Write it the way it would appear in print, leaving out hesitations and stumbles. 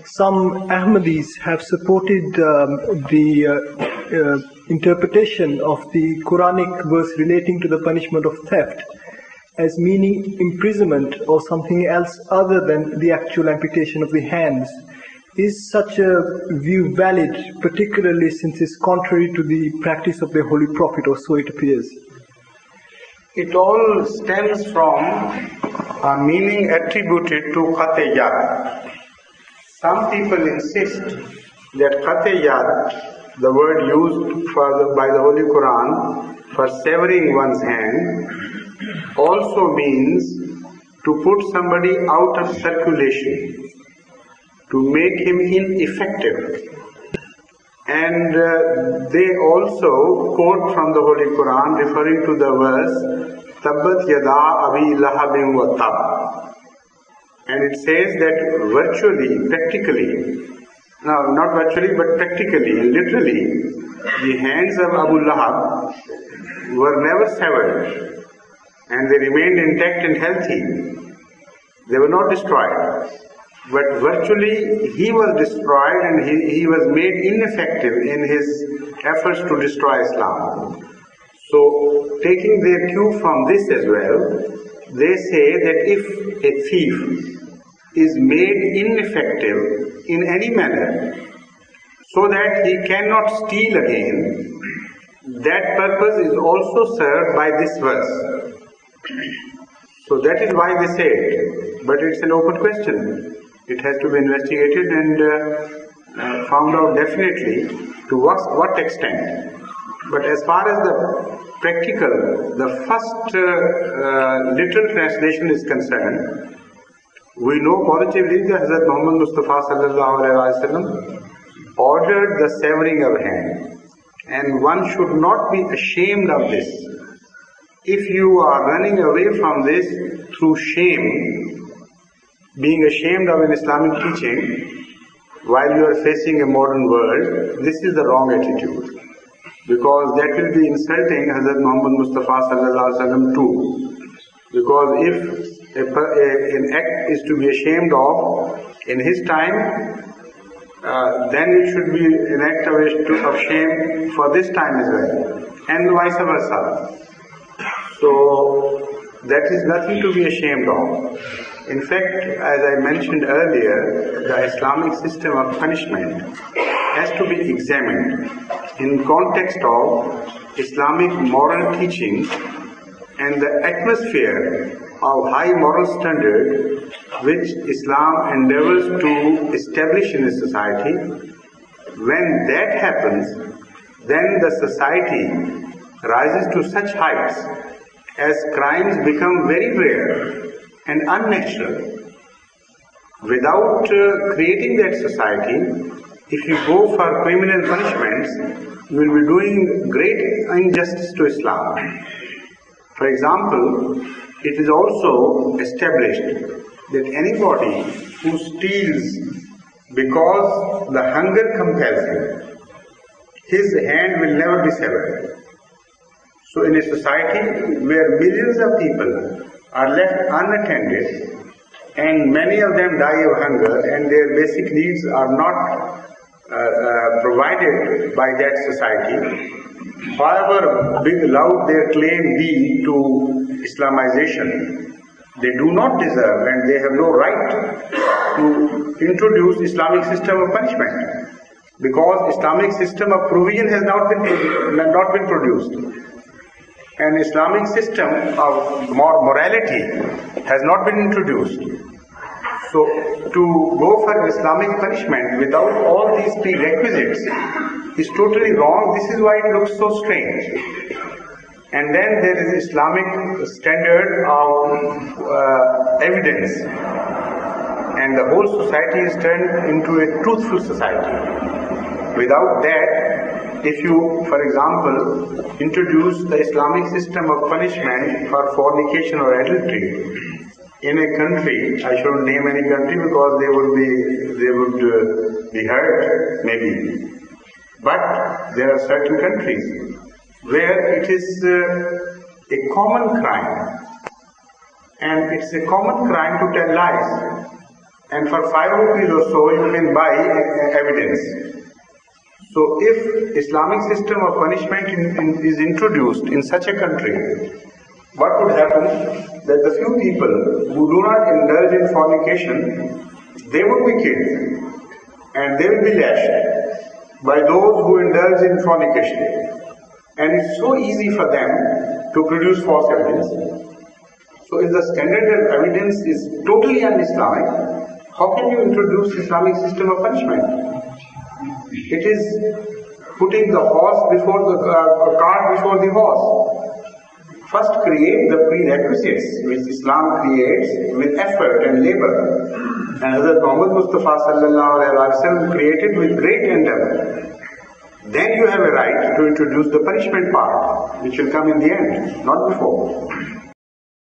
some Ahmadis have supported the interpretation of the Quranic verse relating to the punishment of theft as meaning imprisonment or something else other than the actual amputation of the hands. Is such a view valid, particularly since it's contrary to the practice of the Holy Prophet, or so it appears? It all stems from a meaning attributed to Qat-e-Yad. Some people insist that Qat-e-Yad, the word used by the Holy Quran for severing one's hand, also means to put somebody out of circulation, to make him ineffective. And they also quote from the Holy Quran referring to the verse Tabbat yada abi lahabin wa tab. And it says that virtually, practically, no, not virtually but practically and literally, the hands of Abu Lahab were never severed and they remained intact and healthy. They were not destroyed. But virtually he was destroyed and he was made ineffective in his efforts to destroy Islam. So, taking their cue from this as well, they say that if a thief is made ineffective in any manner so that he cannot steal again, that purpose is also served by this verse. So that is why they say it. But it's an open question. It has to be investigated and found out definitely to what extent. But as far as the practical, the first literal translation is concerned, we know positively that Hazrat Muhammad Mustafa sallallahu alaihi wasallam ordered the severing of hand, and one should not be ashamed of this. If you are running away from this through shame, being ashamed of an Islamic teaching while you are facing a modern world, this is the wrong attitude. Because that will be insulting Hazrat Muhammad Mustafa sallallahu alaihi wasallam too. Because if an act is to be ashamed of in his time, then it should be an act of shame for this time as well, and vice versa. So that is nothing to be ashamed of. In fact, as I mentioned earlier, the Islamic system of punishment has to be examined in context of Islamic moral teaching and the atmosphere of high moral standard which Islam endeavors to establish in a society. When that happens, then the society rises to such heights as crimes become very rare and unnatural. Without creating that society, if you go for criminal punishments, you will be doing great injustice to Islam. For example, it is also established that anybody who steals because the hunger compels him, his hand will never be severed. So in a society where millions of people are left unattended and many of them die of hunger and their basic needs are not provided by that society, however big loud their claim be to Islamization, they do not deserve and they have no right to introduce Islamic system of punishment, because Islamic system of provision has not been produced. An Islamic system of morality has not been introduced. So to go for Islamic punishment without all these prerequisites is totally wrong. This is why it looks so strange. And then there is Islamic standard of evidence, and the whole society is turned into a truthful society. Without that, if you, for example, introduce the Islamic system of punishment for fornication or adultery in a country, I shouldn't name any country because they would be hurt maybe. But there are certain countries where it is a common crime, and it's a common crime to tell lies. and for 5 rupees or so you can buy evidence. So if Islamic system of punishment is introduced in such a country, what would happen? That the few people who do not indulge in fornication, they would be killed and they will be lashed by those who indulge in fornication. And it's so easy for them to produce false evidence. So if the standard of evidence is totally un-Islamic, how can you introduce Islamic system of punishment? It is putting the horse before the cart before the horse. First create the prerequisites which Islam creates with effort and labor. And Hazrat Muhammad Mustafa sallallahu alaihi wasallam created with great endeavor. Then you have a right to introduce the punishment part, which will come in the end, not before.